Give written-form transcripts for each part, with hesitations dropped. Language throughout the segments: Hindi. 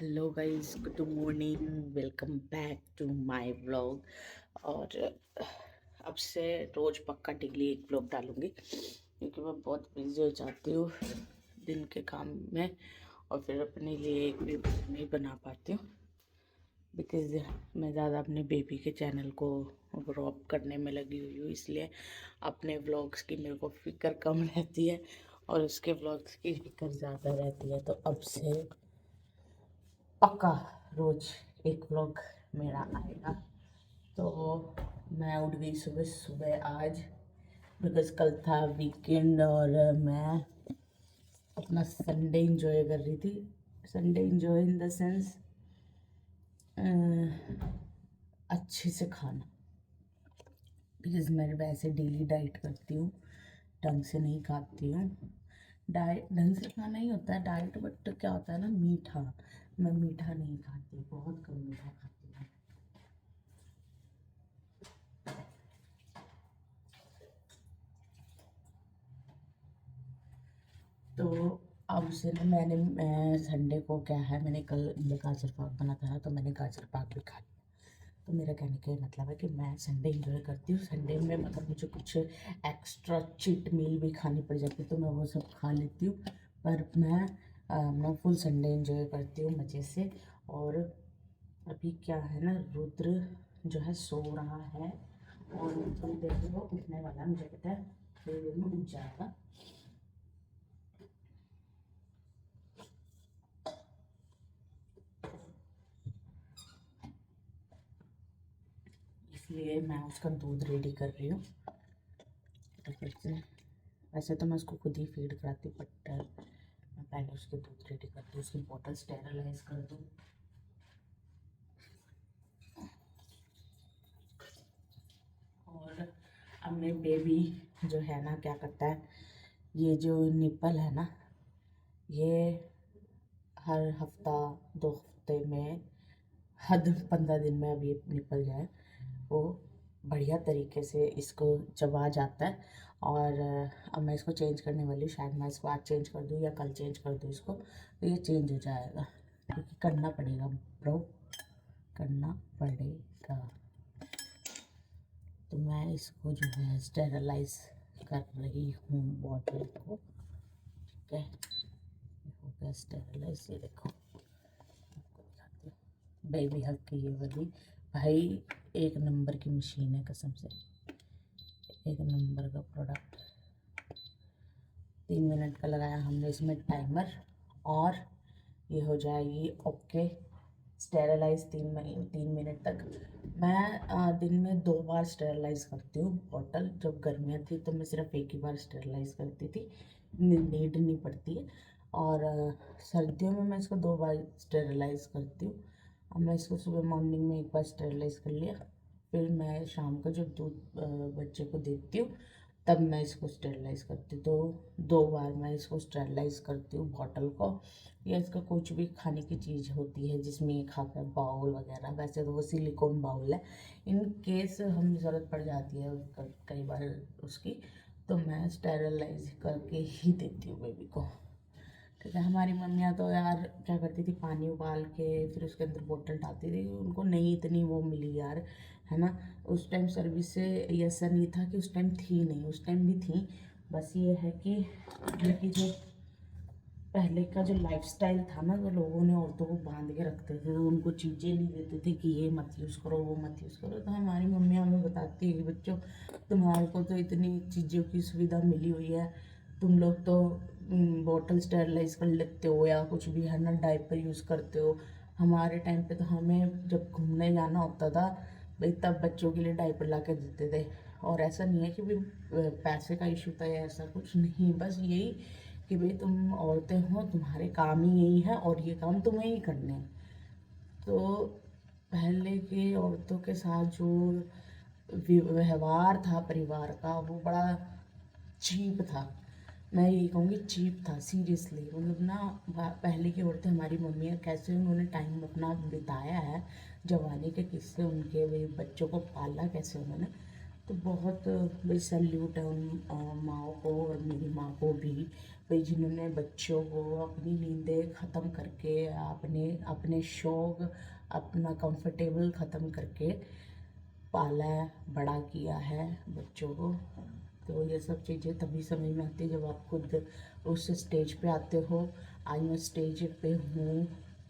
Hello guys, good morning. Welcome back to my vlog. और अब से रोज़ पक्का डेली एक व्लॉग डालूंगी क्योंकि मैं बहुत बिजी हो जाती हूँ दिन के काम में और फिर अपने लिए एक भी व्लॉग नहीं बना पाती हूँ बिकॉज़ मैं ज़्यादा अपने बेबी के चैनल को ग्रो अप करने में लगी हुई हूँ, इसलिए अपने व्लॉग्स की मेरे को फिक्र कम रहती है और उसके व्लॉग्स की फिक्र ज़्यादा रहती है। तो अब से पक्का रोज एक व्लॉग मेरा आएगा। तो मैं उठ गई सुबह सुबह आज बिकॉज़ कल था वीकेंड और मैं अपना संडे इंजॉय कर रही थी। Sunday enjoy in the sense अच्छे से खाना, बिकॉज़ मैं वैसे डेली डाइट करती हूँ, ढंग से नहीं खाती हूँ। डाइट ढंग से खाना ही होता है डाइट, बट क्या होता है ना, मीठा। मैं मीठा नहीं खाती, बहुत कम मीठा खाती हूँ। तो अब से ना मैं संडे को क्या है, मैंने कल ये गाजर पाक बना था ना, तो मैंने गाजर पाक भी खा लिया। तो मेरा कहने का ये मतलब है कि मैं संडे इंजॉय करती हूँ। संडे में मतलब मुझे कुछ एक्स्ट्रा चीट मील भी खानी पड़ जाती है तो मैं वो सब खा लेती हूँ। पर मैं फुल संडे इंजॉय करती हूँ मज़े से। और अभी क्या है ना, रुद्र जो है सो रहा है और थोड़ी देर में वो उठने वाला है, मुझे पता है थोड़ी देर में उठ जाएगा। इसलिए मैं उसका दूध रेडी कर रही हूँ। तो फिर से वैसे तो मैं उसको खुद ही फीड कराती हूँ, बट मैं पहले उसके दूध रेडी करती हूँ, उसकी बॉटल स्टेरलाइज कर दूँ। और अब मेरे बेबी जो है ना, क्या करता है, ये जो निपल है ना, ये हर हफ्ता 2 हफ्ते में, हद 15 दिन में अब ये निकल जाए, वो बढ़िया तरीके से इसको चबा जाता है। और अब मैं इसको चेंज करने वाली हूँ, शायद मैं इसको आज चेंज कर दूँ या कल चेंज कर दूँ इसको, तो ये चेंज हो जाएगा क्योंकि करना पड़ेगा ब्रो, करना पड़ेगा। तो मैं इसको जो है स्टेरलाइज कर रही हूँ बॉटल को। ठीक है, हो गया स्टेरलाइज। ये देखो, आपको दिखाती हूँ बेबी हग की ये वाली, भाई एक नंबर की मशीन है, कसम से एक नंबर का प्रोडक्ट। 3 मिनट का लगाया हमने इसमें टाइमर और ये हो जाएगी ओके स्टेरलाइज 3 मिनट तक। मैं दिन में 2 बार स्टेरलाइज करती हूँ बॉटल। जब गर्मियाँ थी तो मैं सिर्फ एक ही बार स्टेरलाइज करती थी, नीड नहीं पड़ती है। और सर्दियों में मैं इसको 2 बार स्टेरलाइज करती हूँ। अब मैं इसको सुबह मॉर्निंग में एक बार स्टेरलाइज कर लिया, फिर मैं शाम को जब दूध बच्चे को देती हूँ तब मैं इसको स्टेरलाइज़ करती हूँ। तो 2 बार मैं इसको स्टेरलाइज़ करती हूँ बॉटल को, या इसका कुछ भी खाने की चीज़ होती है जिसमें ये खाता है, बाउल वगैरह। वैसे तो वो सिलिकॉन बाउल है, इन केस हमें ज़रूरत पड़ जाती है कई बार उसकी, तो मैं स्टेरलाइज करके ही देती हूँ बेबी को। ठीक है, हमारी मम्मियाँ तो यार क्या करती थी, पानी उबाल के फिर उसके अंदर बोतल डालती थी, उनको नहीं इतनी वो मिली यार, है ना। उस टाइम सर्विस से ऐसा नहीं था कि उस टाइम थी नहीं, उस टाइम भी थी। बस ये है कि जो पहले का जो लाइफस्टाइल था ना, तो लोगों ने औरतों को बांध के रखते थे, तो उनको चीज़ें नहीं देते थे कि ये मत यूज़ करो वो मत यूज़ करो। तो हमारी मम्मी हमें बताती है कि बच्चों, तुम्हारे को तो इतनी चीज़ों की सुविधा मिली हुई है, तुम लोग तो बॉटल स्टेरलाइज कर लेते हो या कुछ भी, है ना, डायपर यूज़ करते हो। हमारे टाइम पे तो हमें जब घूमने जाना होता था भाई, तब बच्चों के लिए डायपर ला के देते थे। और ऐसा नहीं है कि भाई पैसे का इशू था या ऐसा कुछ नहीं, बस यही कि भाई तुम औरतें हो, तुम्हारे काम ही यही है और ये काम तुम्हें ही करने हैं। तो पहले की औरतों के साथ जो व्यवहार था परिवार का, वो बड़ा चीप था। मैं यही कहूँगी, चीप था सीरियसली। मतलब ना, पहले की औरतें, हमारी मम्मियाँ कैसे उन्होंने टाइम अपना बिताया है, जवानी के किस्से उनके, वे बच्चों को पाला कैसे उन्होंने, तो बहुत भाई सैल्यूट है उन माँओं को और मेरी माँ को भी भाई, जिन्होंने बच्चों को अपनी नींदें ख़त्म करके, अपने अपने शौक़, अपना कंफर्टेबल ख़त्म करके पाला है, बड़ा किया है बच्चों को। तो ये सब चीज़ें तभी समझ में आती है जब आप खुद उस स्टेज पे आते हो। आज मैं स्टेज पे हूँ,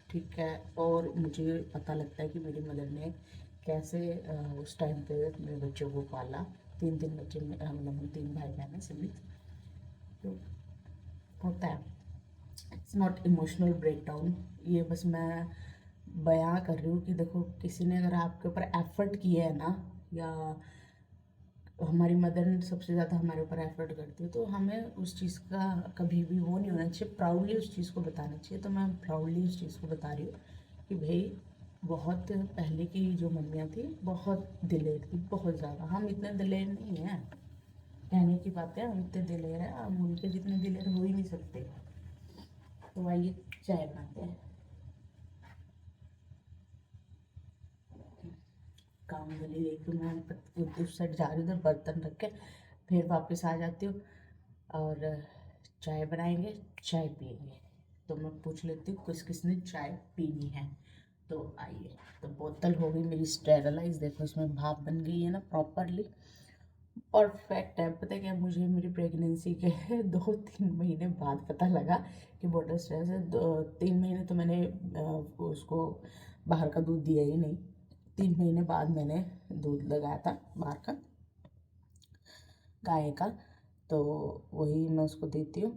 ठीक है, और मुझे पता लगता है कि मेरी मदर ने कैसे उस टाइम पे मेरे बच्चों को पाला। तीन तीन बच्चे मतलब हम तीन भाई बहन हैं सभी। तो होता है, इट्स नॉट इमोशनल ब्रेकडाउन, ये बस मैं बयां कर रही हूँ कि देखो, किसी ने अगर आपके ऊपर एफर्ट किया है ना, या हमारी मदर सबसे ज़्यादा हमारे ऊपर एफर्ट करती है, तो हमें उस चीज़ का कभी भी वो नहीं होना चाहिए, प्राउडली उस चीज़ को बताना चाहिए। तो मैं प्राउडली उस चीज़ को बता रही हूँ कि भाई, बहुत पहले की जो मम्मियाँ थी बहुत दिलेर थी, बहुत ज़्यादा। हम इतने दिलेर नहीं हैं, कहने की बात है, हम इतने दिलेर हैं, हम उनके जितने दिलेर हो ही नहीं सकते। तो आइए चाय बनाते हैं। काम वाली लेके मैं उस साइड जा रही हूँ, उधर बर्तन रख के फिर वापस आ जाती हूँ और चाय बनाएंगे, चाय पियेंगे। तो मैं पूछ लेती हूँ किस किसने चाय पीनी है। तो आइए। तो बोतल हो गई मेरी स्टेरलाइज, देखो इसमें भाप बन गई है ना प्रॉपरली, परफेक्ट है। पता है क्या, मुझे मेरी प्रेगनेंसी के 2-3 महीने बाद पता लगा कि बोतल स्टेरलाइज है। 3 महीने तो मैंने उसको बाहर का दूध दिया ही नहीं। 3 महीने बाद मैंने दूध लगाया था बाहर का, गाय का, तो वही मैं उसको देती हूँ।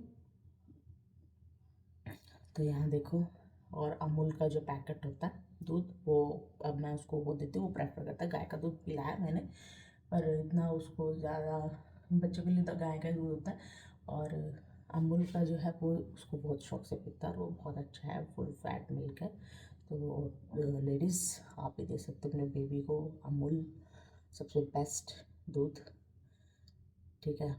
तो यहाँ देखो, और अमूल का जो पैकेट होता है दूध, वो अब मैं उसको वो देती हूँ, वो प्रेफर करता है। गाय का दूध पिलाया मैंने, पर इतना उसको ज़्यादा, बच्चों के लिए तो गाय का दूध होता है। और अमूल का जो है वो उसको बहुत शौक से पीता है, और वो बहुत अच्छा है, फुल फैट मिल्क है। तो लेडीज़, आप भी दे सकते हो अपने बेबी को अमूल, सबसे बेस्ट दूध, ठीक है।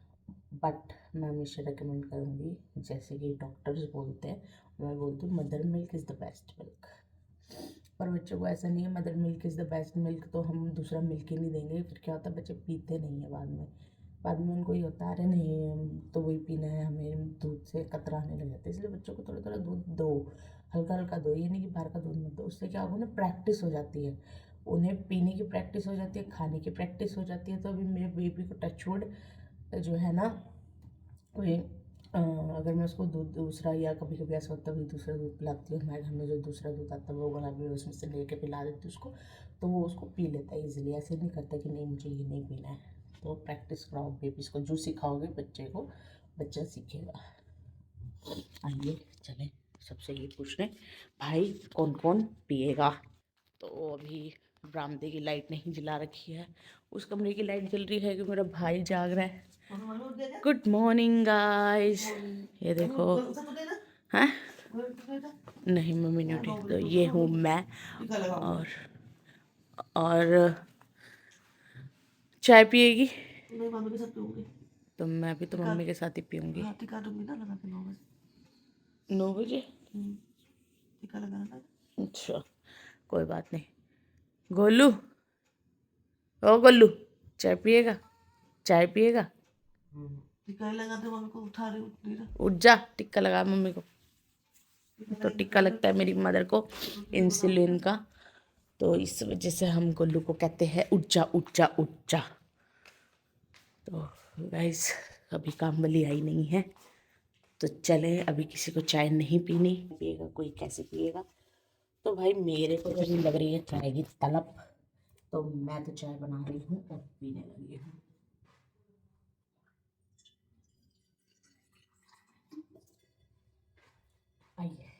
बट मैं हमेशा रिकमेंड करूँगी, जैसे कि डॉक्टर्स बोलते हैं, मैं बोलती हूँ mother milk is the best milk. पर बच्चों को ऐसा नहीं है mother milk is the best milk तो हम दूसरा मिल्क ही नहीं देंगे। फिर क्या होता है, बच्चे पीते नहीं है बाद में उनको ये होता है, अरे नहीं हम तो वही पीना है, हमें दूध से कतराने लग जाते हैं। इसलिए बच्चों को थोड़ा थोड़ा दूध दो, हल्का हल्का दो, ये नहीं कि बाहर का दूध मत दो। उससे क्या होगा ना, प्रैक्टिस हो जाती है, उन्हें पीने की प्रैक्टिस हो जाती है, खाने की प्रैक्टिस हो जाती है। तो अभी मेरे बेबी को टचवुड जो है ना, कोई अगर मैं उसको दूध दूसरा, या कभी कभी ऐसा होता है भी दूसरा दूध पिलाती हूँ, हमारे घर में जो दूसरा दूध आता है वो वाला भी उसमें से लेके पिला देती हूँ उसको, तो वो उसको पी लेता है ईजिली। ऐसे नहीं करता कि नहीं मुझे ये नहीं पीना है। तो प्रैक्टिस कराओ बेबीज़ को, जो सिखाओगे बच्चे को बच्चा सीखेगा। आइए चलें, सबसे ये पूछ लें भाई कौन कौन पिएगा। तो अभी बरामदे की लाइट नहीं जला रखी है, उस कमरे की लाइट जल रही है कि मेरा भाई जाग रहा है। गुड मॉर्निंग गाइस, ये देखो। हैं? नहीं मम्मी नहीं उठी। तो ये हूँ मैं, और चाय पिएगी? नहीं, मम्मी के साथ पीऊंगी। तो मैं भी तो मम्मी के साथ ही पीऊंगी। हाँ, टिका दूंगी ना लगा के 9 बजे। 9 बजे? टिका लगाना था। अच्छा, कोई बात नहीं। गोलू, ओ गोलू, चाय पिएगा? चाय पिएगा? टिका ही लगाते मम्मी को उठा रही, उठ नहीं रहा। उठ जा, टिक्का लगा मम्मी को। तो टिक्का लगता है मेरी मदर को इंसुलिन का, तो इस वजह से हम गोलू को कहते हैं उठ जा उठ जा उठ जा। तो गाइस, अभी काम वाली आई नहीं है, तो चले, अभी किसी को चाय नहीं पीनी, पिएगा कोई कैसे पिएगा। तो भाई मेरे को जब लग रही है चाय की तलब, तो मैं तो चाय बना रही हूँ और पीने लगी हूँ। आइए,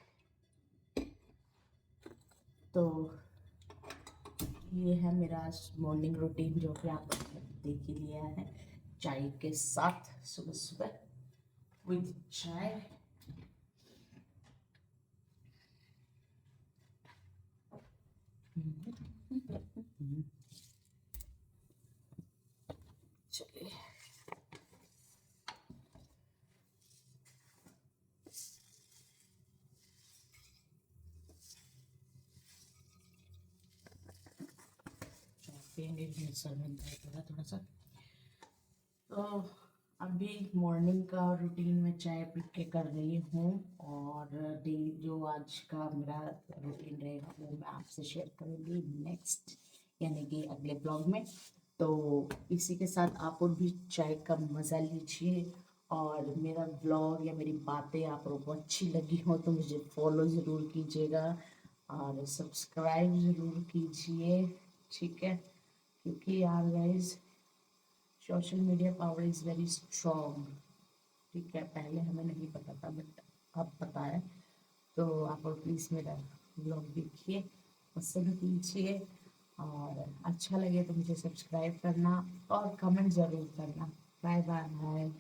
तो ये है मेरा मॉर्निंग रूटीन, जो कि आप देख ही लिया है, चाय के साथ सुबह सुबह विद चाय। चलिए, चाय पी पियेंगे, मेरे सर में दर्द हो रहा है थोड़ा सा। तो अभी मॉर्निंग का रूटीन में चाय पी के कर रही हूँ, और डे जो आज का मेरा रूटीन रहेगा वो मैं आपसे शेयर करूँगी नेक्स्ट, यानी कि अगले ब्लॉग में। तो इसी के साथ आप लोग भी चाय का मज़ा लीजिए, और मेरा ब्लॉग या मेरी बातें आप लोगों को अच्छी लगी हो तो मुझे फॉलो ज़रूर कीजिएगा और सब्सक्राइब ज़रूर कीजिए, ठीक है? क्योंकि यार guys, social media power is very strong, ठीक है? पहले हमें नहीं पता था, बट अब पता है। तो आप लोग प्लीज़ मेरा ब्लॉग देखिए, पसंद कीजिए, और अच्छा लगे तो मुझे सब्सक्राइब करना और कमेंट ज़रूर करना। Bye bye.